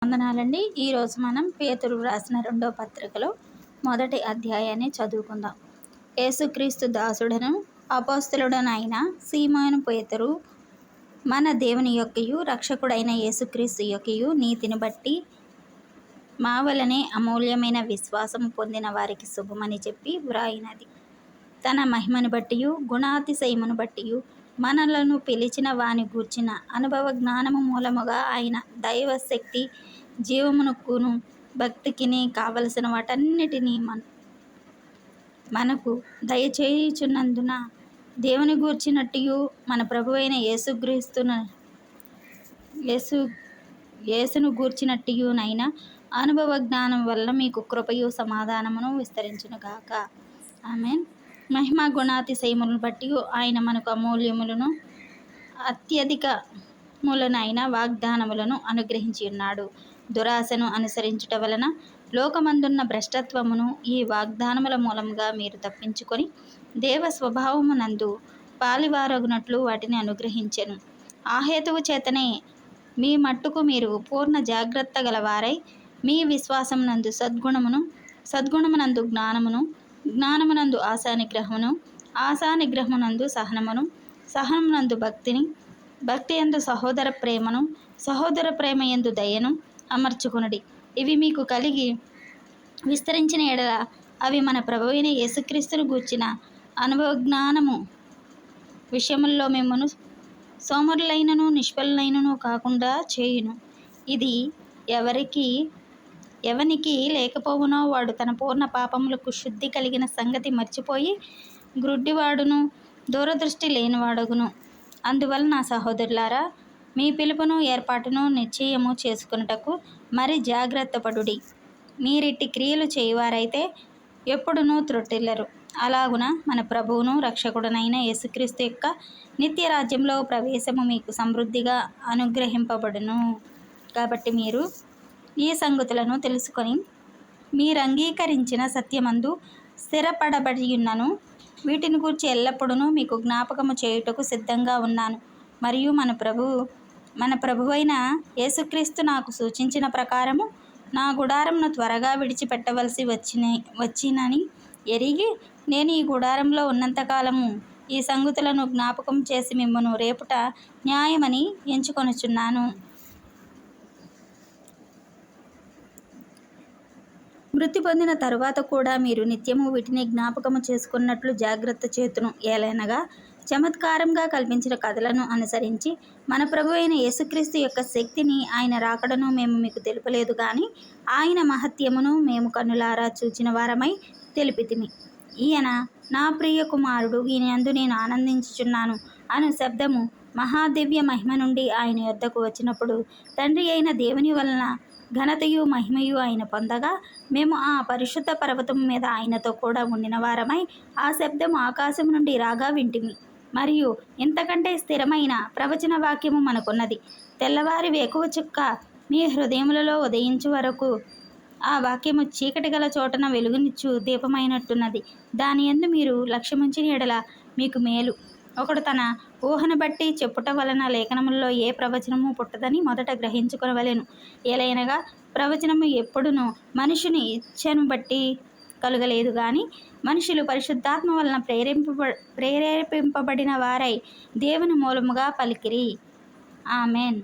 వందనాలండి. ఈరోజు మనం పేతురు రాసిన 2వ పత్రికలో మొదటి అధ్యాయాన్ని చదువుకుందాం. యేసుక్రీస్తు దాసుడను అపోస్తలుడనైన సీమోను పేతురు, మన దేవుని యొక్కయు రక్షకుడైన యేసుక్రీస్తు యొక్కయు నీతిని బట్టి మా వలనే అమూల్యమైన విశ్వాసము పొందిన వారికి శుభమని చెప్పి వ్రాయినది. తన మహిమను బట్టియు గుణాతిశయమును బట్టియు మనలను పిలిచిన వాని గూర్చిన అనుభవ జ్ఞానము మూలముగా ఆయన దైవశక్తి జీవమునకును భక్తికిని కావలసిన వాటన్నిటినీ మనకు దయచేయుచున్నందున దేవుని గూర్చినట్టియు మన ప్రభువైన యేసును గూర్చినట్టియునైన అనుభవ జ్ఞానం వల్ల మీకు కృపయు సమాధానమును విస్తరించునుగాక. ఆమేన్. మహిమ గుణాతిశయములను బట్టి ఆయన మనకు అమూల్యములను అత్యధికములనైన వాగ్దానములను అనుగ్రహించి ఉన్నాడు. దురాశను అనుసరించుట వలన లోకమందున్న భ్రష్టత్వమును ఈ వాగ్దానముల మూలముగా మీరు తప్పించుకొని దేవ స్వభావమునందు పాలివారగునట్లు వాటిని అనుగ్రహించెను. ఆ హేతువు చేతనే మీ మట్టుకు మీరు పూర్ణ జాగ్రత్త గలవారై మీ విశ్వాసమునందు సద్గుణమునందు జ్ఞానమును, జ్ఞానమునందు ఆశానిగ్రహమును, ఆశానిగ్రహమునందు సహనమును, సహనమునందు భక్తిని, భక్తియందు సహోదర ప్రేమను, సహోదర ప్రేమయందు దయను అమర్చుకొనుడి. ఇవి మీకు కలిగి విస్తరించిన ఎడల అవి మన ప్రభువైన యేసుక్రీస్తును గూర్చిన అనుభవ జ్ఞానము విషయముల్లో మిమ్మును సోమరులైనను నిష్ఫలులైనను కాకుండా చేయును. ఇది ఎవనికి లేకపోవునో వాడు తన పూర్ణ పాపములకు శుద్ధి కలిగిన సంగతి మర్చిపోయి గ్రుడ్డివాడును దూరదృష్టి లేనివాడగును. అందువలన సహోదరులారా, మీ పిలుపును ఏర్పాటును నిశ్చయము చేసుకొనుటకు మరి జాగ్రత్త పడుడి. మీరిట్టి క్రియలు చేయువారైతే ఎప్పుడునూ త్రొట్టిల్లరు. అలాగున మన ప్రభువును రక్షకుడనైన యేసుక్రీస్తు యొక్క నిత్య రాజ్యంలో ప్రవేశము మీకు సమృద్ధిగా అనుగ్రహింపబడును. కాబట్టి మీరు ఈ సంగతులను తెలుసుకొని మీరంగీకరించిన సత్యమందు స్థిరపడబడియున్నను. వీటిని గూర్చి ఎల్లప్పుడూ మీకు జ్ఞాపకము చేయుటకు సిద్ధంగా ఉన్నాను. మరియు మన ప్రభువైన యేసుక్రీస్తు నాకు సూచించిన ప్రకారము నా గుడారమును త్వరగా విడిచిపెట్టవలసి వచ్చినని ఎరిగి నేను ఈ గుడారంలో ఉన్నంతకాలము ఈ సంగతులను జ్ఞాపకం చేసి మిమ్మును రేపుట న్యాయమని ఎంచుకొనుచున్నాను. మృతి పొందిన తరువాత కూడా మీరు నిత్యము వీటిని జ్ఞాపకము చేసుకున్నట్లు జాగ్రత్త చేతును. ఏలైనగా చమత్కారంగా కల్పించిన కథలను అనుసరించి మన ప్రభువైన యేసుక్రీస్తు యొక్క శక్తిని, ఆయన రాకడను మేము మీకు తెలుపలేదు గాని ఆయన మహత్యమును మేము కన్నులారా చూచిన వారమై తెలిపితిమి. ఈయన నా ప్రియ కుమారుడు, ఈయనందు నేను ఆనందించుచున్నాను అను శబ్దము మహాదివ్య మహిమ నుండి ఆయన యొద్దకు వచ్చినప్పుడు తండ్రి అయిన దేవుని వలన ఘనతయు మహిమయు ఆయన పొందగా మేము ఆ పరిశుద్ధ పర్వతము మీద ఆయనతో కూడా ఉండిన వారమై ఆ శబ్దము ఆకాశము నుండి రాగా వింటిమి. మరియు ఇంతకంటే స్థిరమైన ప్రవచన వాక్యము మనకున్నది. తెల్లవారి వేకువ చుక్క మీ హృదయములలో ఉదయించు వరకు ఆ వాక్యము చీకటి గల చోటన వెలుగునిచ్చు దీపమైనట్టున్నది. దాని యందు మీరు లక్ష్యముంచిన ఎడల మీకు మేలు. ఒకడు తన ఊహను బట్టి చెప్పుట వలన లేఖనములలో ఏ ప్రవచనము పుట్టదని మొదట గ్రహించుకొనవలెను. ఏలైనగా ప్రవచనము ఎప్పుడునూ మనుషుని ఇచ్ఛను బట్టి కలుగలేదు గాని మనుషులు పరిశుద్ధాత్మ వలన ప్రేరేపింపబడిన వారై దేవుని మూలముగా పలికిరి. ఆమెన్.